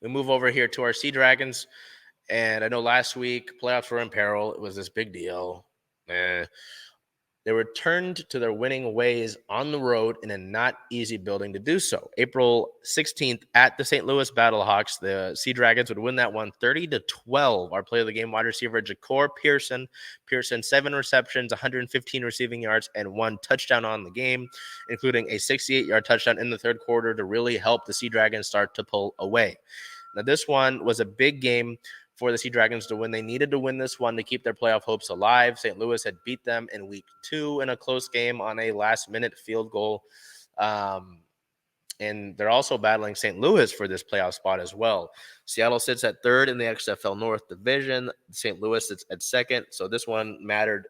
We move over here to our Sea Dragons, and I know last week playoffs were in peril. It was this big deal. They returned to their winning ways on the road in a not easy building to do so. April 16th at the St. Louis Battlehawks, the Sea Dragons would win that one 30-12. Our player of the game, wide receiver Ja'Cour Pearson. Pearson, 7 receptions, 115 receiving yards, and 1 touchdown on the game, including a 68-yard touchdown in the third quarter to really help the Sea Dragons start to pull away. Now, this one was a big game for the Sea Dragons to win. They needed to win this one to keep their playoff hopes alive. St. Louis had beat them in week 2 in a close game on a last-minute field goal. And they're also battling St. Louis for this playoff spot as well. Seattle sits at 3rd in the XFL North Division. St. Louis sits at 2nd. So this one mattered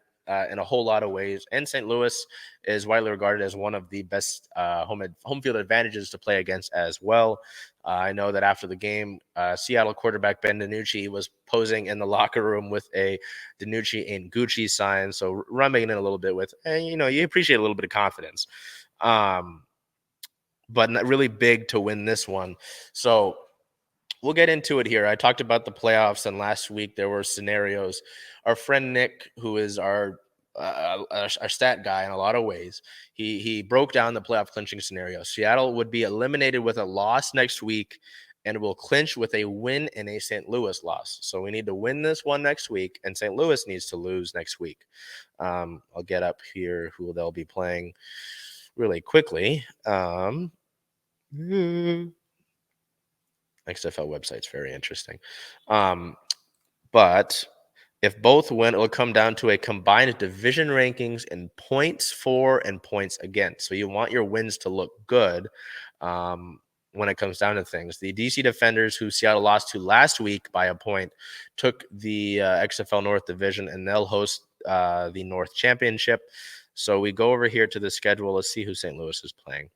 in a whole lot of ways. And St. Louis is widely regarded as one of the best home field advantages to play against as well. I know that after the game, Seattle quarterback Ben DiNucci was posing in the locker room with a DiNucci and Gucci sign. So rubbing it in a little bit with, you appreciate a little bit of confidence. But not really big to win this one. So we'll get into it here. I talked about the playoffs, and last week there were scenarios. Our friend Nick, who is our stat guy in a lot of ways, he broke down the playoff clinching scenario. Seattle would be eliminated with a loss next week and will clinch with a win and a St. Louis loss. So we need to win this one next week, and St. Louis needs to lose next week. I'll get up here who they'll be playing really quickly. XFL website's very interesting. But if both win, it'll come down to a combined division rankings in points for and points against. So you want your wins to look good when it comes down to things. The DC Defenders, who Seattle lost to last week by a point, took the XFL North Division, and they'll host the North Championship. So we go over here to the schedule. Let's see who St. Louis is playing.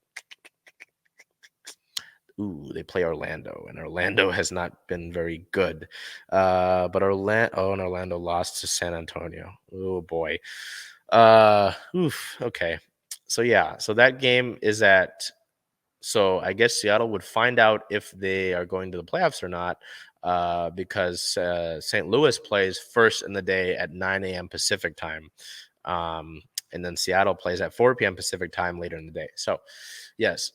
They play Orlando, and Orlando has not been very good. But Orlando lost to San Antonio. Oh boy. Okay. So that game is at. So I guess Seattle would find out if they are going to the playoffs or not, because St. Louis plays first in the day at 9 a.m. Pacific time, and then Seattle plays at 4 p.m. Pacific time later in the day. So, yes.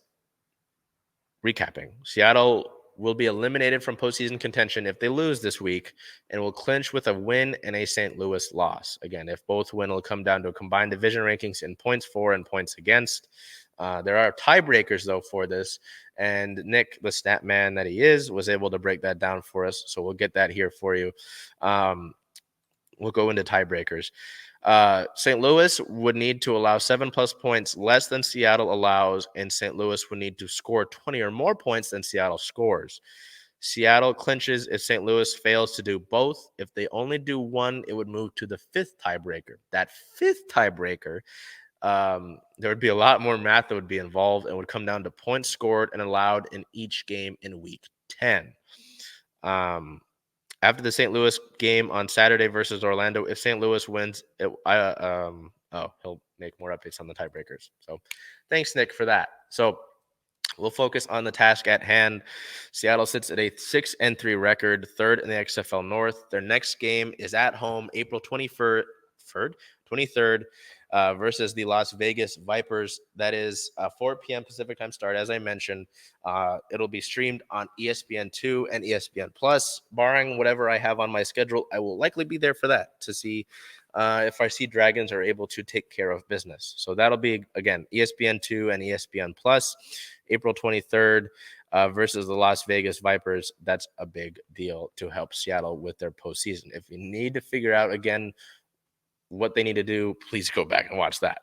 Recapping, Seattle will be eliminated from postseason contention if they lose this week, and will clinch with a win and a St. Louis loss. Again, if both win, it'll come down to a combined division rankings in points for and points against. There are tiebreakers, though, for this, and Nick, the stat man that he is, was able to break that down for us, so we'll get that here for you. We'll go into tiebreakers. St. Louis would need to allow 7+ points less than Seattle allows, and St. Louis would need to score 20 or more points than Seattle scores. Seattle clinches if St. Louis fails to do both. If they only do one, it would move to the 5th tiebreaker. That 5th tiebreaker, there would be a lot more math that would be involved, and would come down to points scored and allowed in each game in week 10. After the St. Louis game on Saturday versus Orlando, if St. Louis wins, he'll make more updates on the tiebreakers. So thanks, Nick, for that. So we'll focus on the task at hand. Seattle sits at a 6-3 record, 3rd in the XFL North. Their next game is at home, April 23rd, versus the Las Vegas Vipers. That is a 4 p.m. Pacific time start, as I mentioned. It'll be streamed on ESPN2 and ESPN Plus. Barring whatever I have on my schedule, I will likely be there for that to see if our Sea Dragons are able to take care of business. So that'll be, again, ESPN2 and ESPN Plus, April 23rd versus the Las Vegas Vipers. That's a big deal to help Seattle with their postseason. If you need to figure out, again, what they need to do, please go back and watch that.